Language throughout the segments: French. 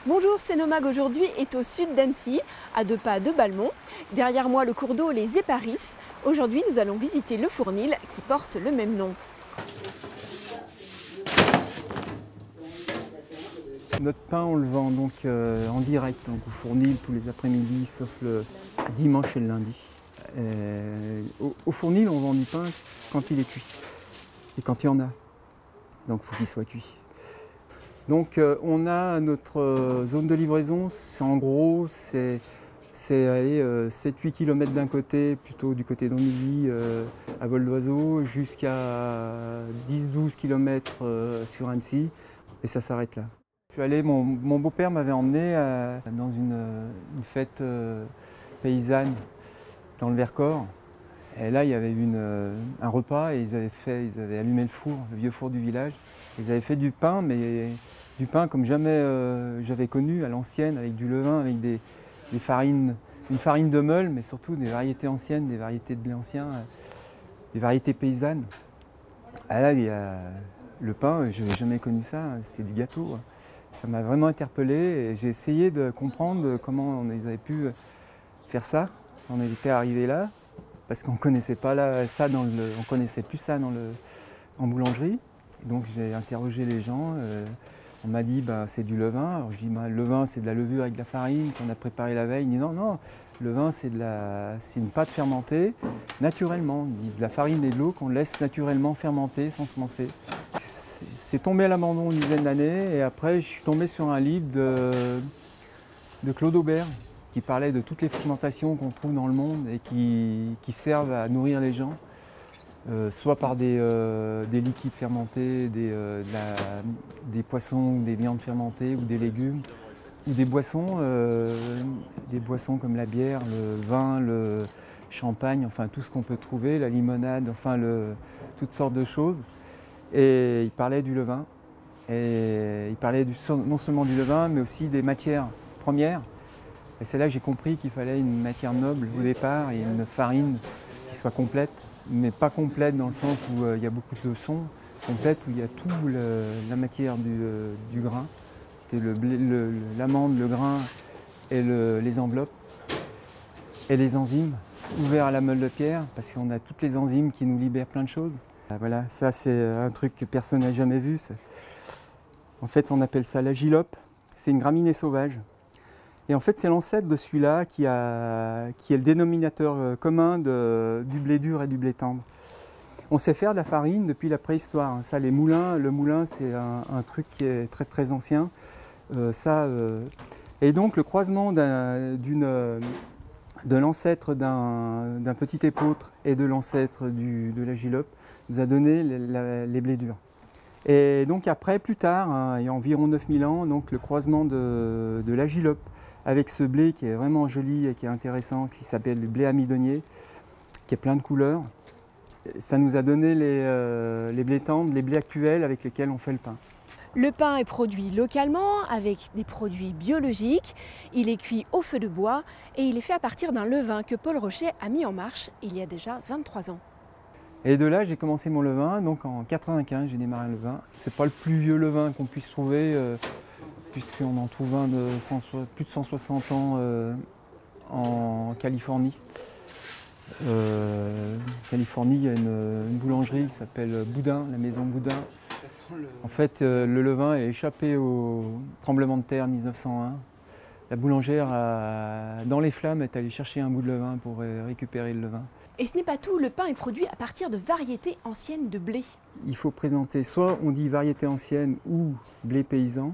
Bonjour, Cénomag aujourd'hui est au sud d'Annecy, à 2 pas de Balmont. Derrière moi, le cours d'eau les Éparisses. Aujourd'hui, nous allons visiter le Fournil qui porte le même nom. Notre pain, on le vend donc en direct, donc au Fournil tous les après-midi, sauf le dimanche et le lundi. Au Fournil, on vend du pain quand il est cuit et quand il y en a. Donc il faut qu'il soit cuit. Donc on a notre zone de livraison, en gros, c'est 7-8 km d'un côté, plutôt du côté d'Andilly, à vol d'oiseau, jusqu'à 10-12 km sur Annecy, et ça s'arrête là. Je suis allé, mon beau-père m'avait emmené dans une fête paysanne dans le Vercors. Et là, il y avait eu un repas et ils avaient allumé le four, le vieux four du village. Ils avaient fait du pain, mais du pain comme jamais j'avais connu, à l'ancienne, avec du levain, avec des farines, une farine de meule, mais surtout des variétés anciennes, des variétés de blé ancien, des variétés paysannes. Ah là, il y a le pain, je n'avais jamais connu ça, c'était du gâteau. Ça m'a vraiment interpellé et j'ai essayé de comprendre comment ils avaient pu faire ça. On était arrivé là, parce qu'on ne connaissait pas on connaissait plus ça en boulangerie. Donc j'ai interrogé les gens. On m'a dit c'est du levain. Alors je dis le levain c'est de la levure avec de la farine qu'on a préparée la veille. Il dit non, le levain c'est une pâte fermentée naturellement. Il dit de la farine et de l'eau qu'on laisse naturellement fermenter sans semencer. C'est tombé à l'abandon une dizaine d'années et après je suis tombé sur un livre de Claude Aubert qui parlait de toutes les fermentations qu'on trouve dans le monde et qui servent à nourrir les gens, soit par des liquides fermentés, des poissons ou des viandes fermentées ou des légumes, ou des boissons comme la bière, le vin, le champagne, enfin tout ce qu'on peut trouver, la limonade, enfin toutes sortes de choses. Et il parlait du levain, et il parlait non seulement du levain, mais aussi des matières premières. Et c'est là que j'ai compris qu'il fallait une matière noble au départ et une farine qui soit complète, mais pas complète dans le sens où il y a beaucoup de sons, complète où il y a toute la matière du grain, l'amande, le grain et les enveloppes et les enzymes ouverts à la meule de pierre parce qu'on a toutes les enzymes qui nous libèrent plein de choses. Voilà, ça c'est un truc que personne n'a jamais vu. En fait, on appelle ça l'agilope. C'est une graminée sauvage. Et en fait, c'est l'ancêtre de celui-là qui est le dénominateur commun du blé dur et du blé tendre. On sait faire de la farine depuis la préhistoire. Ça, le moulin, c'est un truc qui est très très ancien. Et donc, le croisement de l'ancêtre d'un petit épeautre et de l'ancêtre de l'agilope nous a donné les blés durs. Et donc après, plus tard, il y a environ 9000 ans, donc le croisement de l'agilope avec ce blé qui est vraiment joli et qui est intéressant, qui s'appelle le blé amidonnier, qui est plein de couleurs. Ça nous a donné les blés tendres, les blés actuels avec lesquels on fait le pain. Le pain est produit localement avec des produits biologiques. Il est cuit au feu de bois et il est fait à partir d'un levain que Paul Rochet a mis en marche il y a déjà 23 ans. Et de là, j'ai commencé mon levain, donc en 95, j'ai démarré un levain. C'est pas le plus vieux levain qu'on puisse trouver, puisqu'on en trouve un de plus de 160 ans en Californie. En Californie, il y a une boulangerie qui s'appelle Boudin, la maison Boudin. En fait, le levain est échappé au tremblement de terre 1901. La boulangère, dans les flammes, est allée chercher un bout de levain pour récupérer le levain. Et ce n'est pas tout, le pain est produit à partir de variétés anciennes de blé. Il faut présenter, soit on dit variété ancienne ou blé paysan.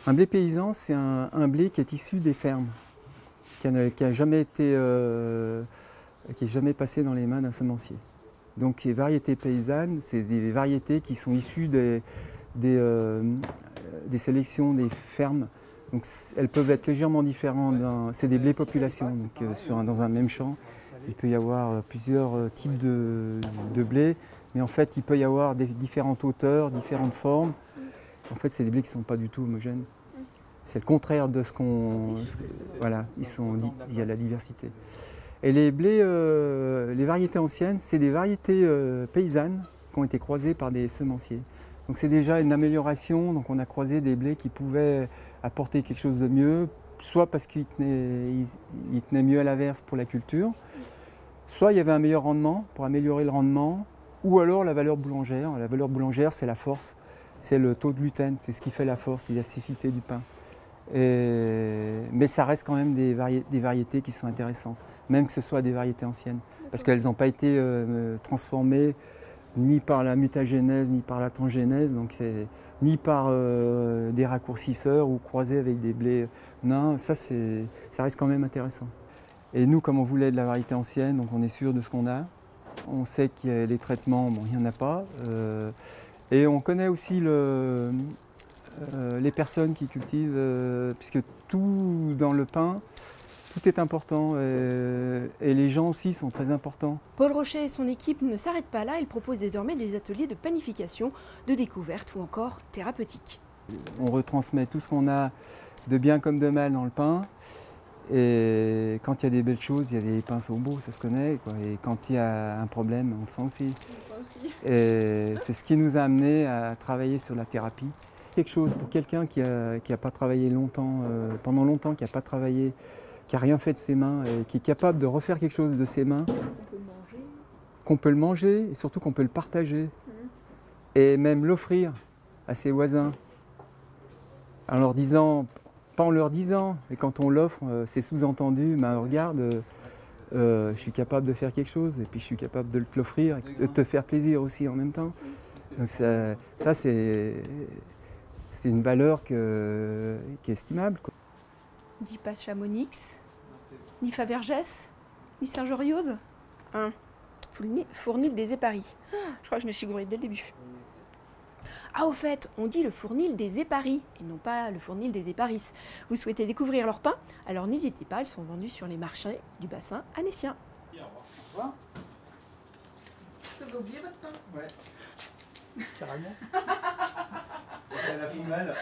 Un blé paysan, c'est un blé qui est issu des fermes, qui n'a jamais passé dans les mains d'un semencier. Donc les variétés paysannes, c'est des variétés qui sont issues des sélections des fermes. Donc elles peuvent être légèrement différentes, c'est des blés population, donc dans un même champ. Il peut y avoir plusieurs types de blé, mais en fait il peut y avoir différentes hauteurs, différentes formes. En fait c'est des blés qui ne sont pas du tout homogènes. C'est le contraire de ce qu'on... Voilà, il y a la diversité. Et les blés, les variétés anciennes, c'est des variétés paysannes qui ont été croisées par des semenciers. Donc c'est déjà une amélioration. Donc on a croisé des blés qui pouvaient apporter quelque chose de mieux, soit parce qu'ils tenaient mieux à l'averse pour la culture, soit il y avait un meilleur rendement pour améliorer le rendement, ou alors la valeur boulangère. La valeur boulangère, c'est la force, c'est le taux de gluten, c'est ce qui fait la force, l'élasticité du pain. Mais ça reste quand même des variétés qui sont intéressantes, même que ce soit des variétés anciennes, parce qu'elles n'ont pas été transformées ni par la mutagénèse, ni par la transgénèse, donc c'est ni par des raccourcisseurs ou croisés avec des blés nains. Ça reste quand même intéressant. Et nous, comme on voulait de la variété ancienne, donc on est sûr de ce qu'on a. On sait qu'il y a les traitements, bon, il n'y en a pas. Et on connaît aussi les personnes qui cultivent, puisque tout dans le pain, tout est important et les gens aussi sont très importants. Paul Rochet et son équipe ne s'arrêtent pas là, ils proposent désormais des ateliers de panification, de découverte ou encore thérapeutiques. On retransmet tout ce qu'on a de bien comme de mal dans le pain. Et quand il y a des belles choses, il y a des pinceaux beaux, ça se connaît, quoi. Et quand il y a un problème, on le sent aussi. Et c'est ce qui nous a amené à travailler sur la thérapie. Quelque chose pour quelqu'un qui a pas travaillé longtemps, pendant longtemps, qui n'a pas travaillé, qui n'a rien fait de ses mains, et qui est capable de refaire quelque chose de ses mains. Qu'on peut le manger et surtout qu'on peut le partager. Et même l'offrir à ses voisins. En leur disant, pas en leur disant, mais quand on l'offre, c'est sous-entendu, ben regarde, je suis capable de faire quelque chose et puis je suis capable de te l'offrir, de te faire plaisir aussi en même temps. Donc ça c'est une valeur qui est estimable, quoi. Ni pas Chamonix, ni Favergès, ni Saint-Joriose. Fournil des Éparis. Je crois que je me suis gourée dès le début. Ah, au fait, on dit le fournil des Éparis et non pas le fournil des Éparis. Vous souhaitez découvrir leur pain? Alors n'hésitez pas, ils sont vendus sur les marchés du bassin annécien. Au revoir. Vous avez oublié votre pain? Ouais. Carrément. Ça l'a fait mal.